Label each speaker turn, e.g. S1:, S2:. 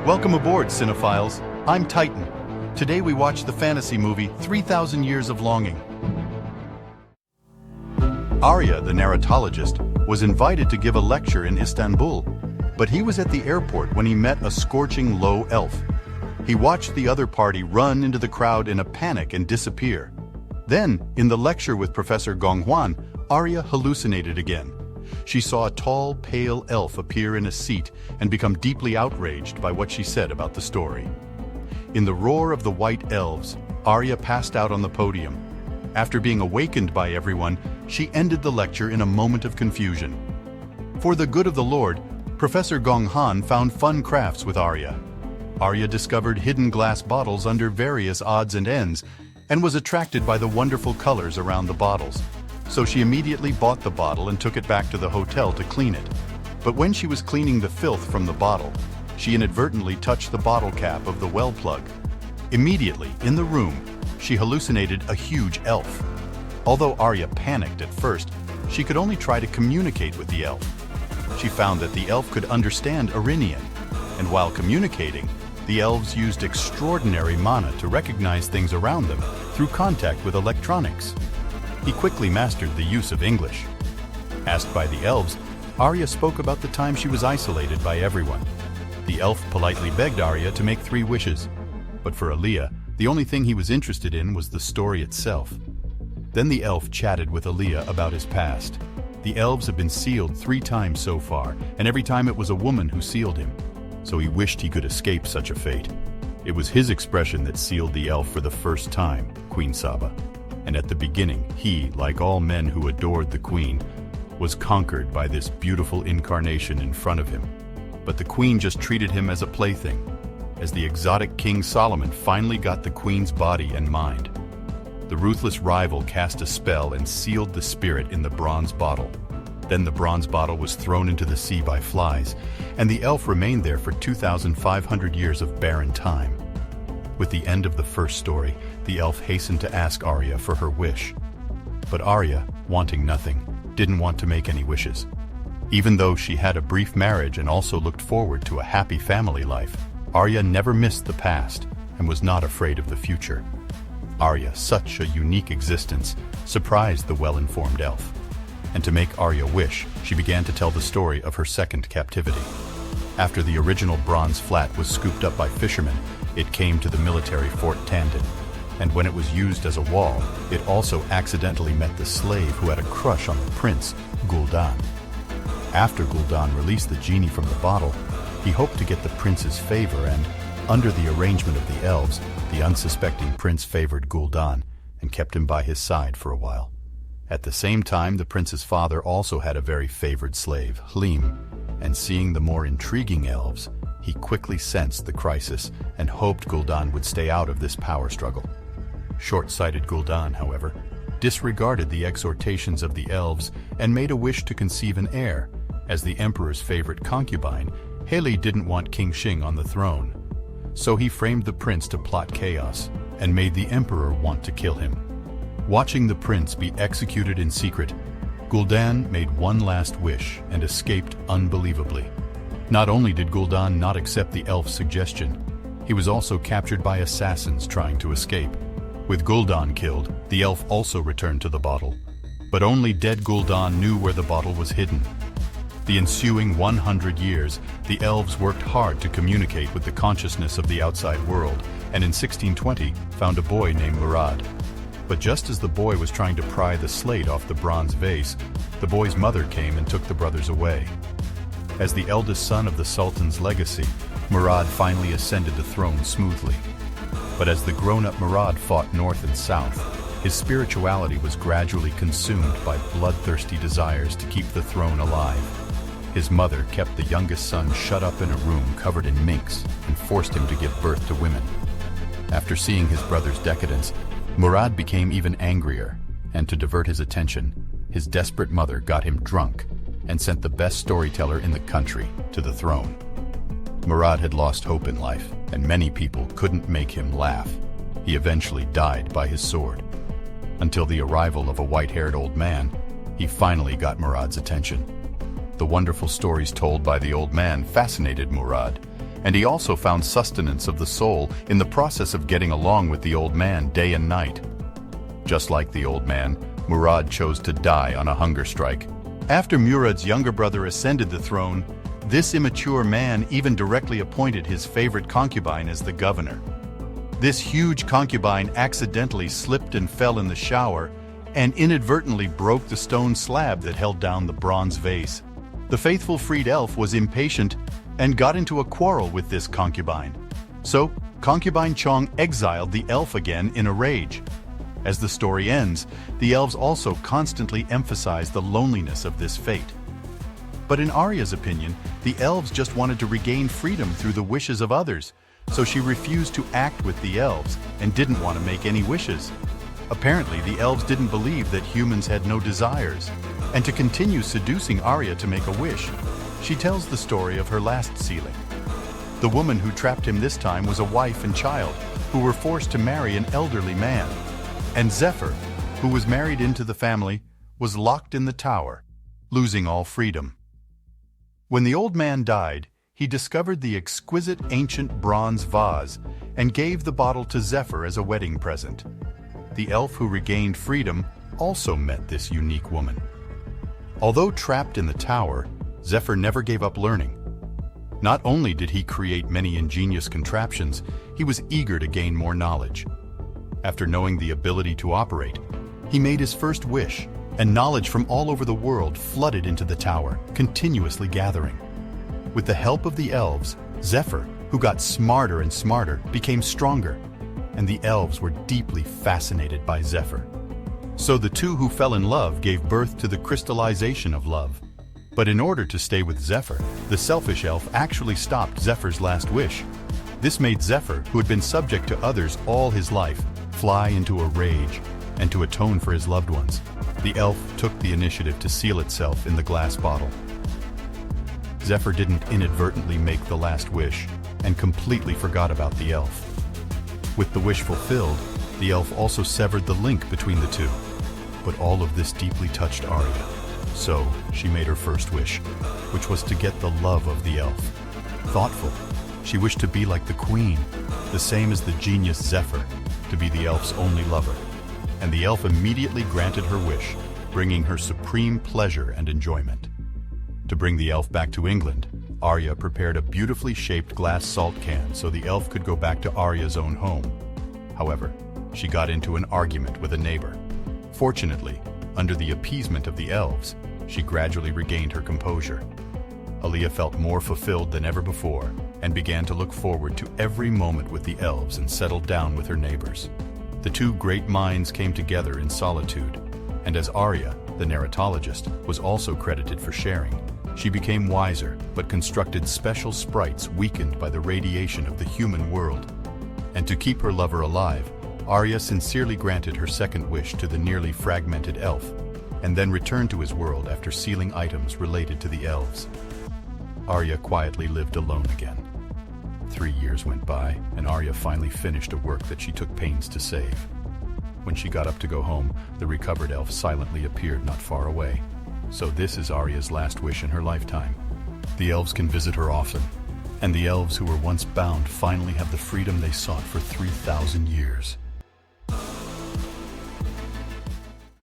S1: Welcome aboard, cinephiles. I'm Titan. Today we watch the fantasy movie 3,000 Years of Longing. Arya, the narratologist, was invited to give a lecture in Istanbul, but he was at the airport when he met a scorching low elf. He watched the other party run into the crowd in a panic and disappear. Then, in the lecture with Professor Gonghuan, Arya hallucinated again. She saw a tall, pale elf appear in a seat and become deeply outraged by what she said about the story. In the roar of the white elves, Arya passed out on the podium. After being awakened by everyone, she ended the lecture in a moment of confusion. For the good of the Lord, Professor Gonghan found fun crafts with Arya. Arya discovered hidden glass bottles under various odds and ends and was attracted by the wonderful colors around the bottles. So she immediately bought the bottle and took it back to the hotel to clean it. But when she was cleaning the filth from the bottle, she inadvertently touched the bottle cap of the well plug. Immediately, in the room, she hallucinated a huge elf. Although Arya panicked at first, she could only try to communicate with the elf. She found that the elf could understand Iranian, and while communicating, the elves used extraordinary mana to recognize things around them through contact with electronics. He quickly mastered the use of English. Asked by the elves, Arya spoke about the time she was isolated by everyone. The elf politely begged Arya to make 3 wishes, but for Aaliyah, the only thing he was interested in was the story itself. Then the elf chatted with Aaliyah about his past. The elves had been sealed 3 times so far, and every time it was a woman who sealed him, so he wished he could escape such a fate. It was his expression that sealed the elf for the first time, Queen Saba. And at the beginning, he, like all men who adored the queen, was conquered by this beautiful incarnation in front of him. But the queen just treated him as a plaything, as the exotic King Solomon finally got the queen's body and mind. The ruthless rival cast a spell and sealed the spirit in the bronze bottle. Then the bronze bottle was thrown into the sea by flies, and the elf remained there for 2,500 years of barren time. With the end of the first story, the elf hastened to ask Arya for her wish. But Arya, wanting nothing, didn't want to make any wishes. Even though she had a brief marriage and also looked forward to a happy family life, Arya never missed the past and was not afraid of the future. Arya, such a unique existence, surprised the well-informed elf. And to make Arya wish, she began to tell the story of her second captivity. After the original bronze flat was scooped up by fishermen, it came to the military Fort Tandon, and when it was used as a wall, it also accidentally met the slave who had a crush on the prince, Gul'dan. After Gul'dan released the genie from the bottle, he hoped to get the prince's favor and, under the arrangement of the elves, the unsuspecting prince favored Gul'dan and kept him by his side for a while. At the same time, the prince's father also had a very favored slave, Hlim, and seeing the more intriguing elves, he quickly sensed the crisis and hoped Gul'dan would stay out of this power struggle. Short-sighted Gul'dan, however, disregarded the exhortations of the elves and made a wish to conceive an heir. As the emperor's favorite concubine, Heli didn't want King Shing on the throne. So he framed the prince to plot chaos and made the emperor want to kill him. Watching the prince be executed in secret, Gul'dan made one last wish and escaped unbelievably. Not only did Gul'dan not accept the elf's suggestion, he was also captured by assassins trying to escape. With Gul'dan killed, the elf also returned to the bottle. But only dead Gul'dan knew where the bottle was hidden. The ensuing 100 years, the elves worked hard to communicate with the consciousness of the outside world, and in 1620 found a boy named Murad. But just as the boy was trying to pry the slate off the bronze vase, the boy's mother came and took the brothers away. As the eldest son of the Sultan's legacy, Murad finally ascended the throne smoothly. But as the grown-up Murad fought north and south, his spirituality was gradually consumed by bloodthirsty desires to keep the throne alive. His mother kept the youngest son shut up in a room covered in minks and forced him to give birth to women. After seeing his brother's decadence, Murad became even angrier, and to divert his attention, his desperate mother got him drunk and sent the best storyteller in the country to the throne. Murad had lost hope in life, and many people couldn't make him laugh. He eventually died by his sword. Until the arrival of a white-haired old man, he finally got Murad's attention. The wonderful stories told by the old man fascinated Murad, and he also found sustenance of the soul in the process of getting along with the old man day and night. Just like the old man, Murad chose to die on a hunger strike. After Murad's younger brother ascended the throne, this immature man even directly appointed his favorite concubine as the governor. This huge concubine accidentally slipped and fell in the shower and inadvertently broke the stone slab that held down the bronze vase. The faithful freed elf was impatient and got into a quarrel with this concubine. So, concubine Chong exiled the elf again in a rage. As the story ends, the elves also constantly emphasize the loneliness of this fate. But in Arya's opinion, the elves just wanted to regain freedom through the wishes of others, so she refused to act with the elves and didn't want to make any wishes. Apparently, the elves didn't believe that humans had no desires, and to continue seducing Arya to make a wish, she tells the story of her last sealing. The woman who trapped him this time was a wife and child who were forced to marry an elderly man, and Zephyr, who was married into the family, was locked in the tower, losing all freedom. When the old man died, he discovered the exquisite ancient bronze vase and gave the bottle to Zephyr as a wedding present. The elf who regained freedom also met this unique woman. Although trapped in the tower, Zephyr never gave up learning. Not only did he create many ingenious contraptions, he was eager to gain more knowledge. After knowing the ability to operate, he made his first wish, and knowledge from all over the world flooded into the tower, continuously gathering. With the help of the elves, Zephyr, who got smarter and smarter, became stronger, and the elves were deeply fascinated by Zephyr. So the two who fell in love gave birth to the crystallization of love. But in order to stay with Zephyr, the selfish elf actually stopped Zephyr's last wish. This made Zephyr, who had been subject to others all his life, fly into a rage, and to atone for his loved ones, the elf took the initiative to seal itself in the glass bottle. Zephyr didn't inadvertently make the last wish, and completely forgot about the elf. With the wish fulfilled, the elf also severed the link between the two. But all of this deeply touched Arya. So, she made her first wish, which was to get the love of the elf. Thoughtful, she wished to be like the queen, the same as the genius Zephyr, to be the elf's only lover. And the elf immediately granted her wish, bringing her supreme pleasure and enjoyment. To bring the elf back to England, Arya prepared a beautifully shaped glass salt can so the elf could go back to Arya's own home. However, she got into an argument with a neighbor. Fortunately, under the appeasement of the elves, she gradually regained her composure. Aaliyah felt more fulfilled than ever before and began to look forward to every moment with the elves and settled down with her neighbors. The two great minds came together in solitude, and as Arya, the narratologist, was also credited for sharing, she became wiser but constructed special sprites weakened by the radiation of the human world. And to keep her lover alive, Arya sincerely granted her second wish to the nearly fragmented elf, and then returned to his world after sealing items related to the elves. Arya quietly lived alone again. 3 years went by, and Arya finally finished a work that she took pains to save. When she got up to go home, the recovered elf silently appeared not far away. So this is Arya's last wish in her lifetime. The elves can visit her often, and the elves who were once bound finally have the freedom they sought for 3,000 years.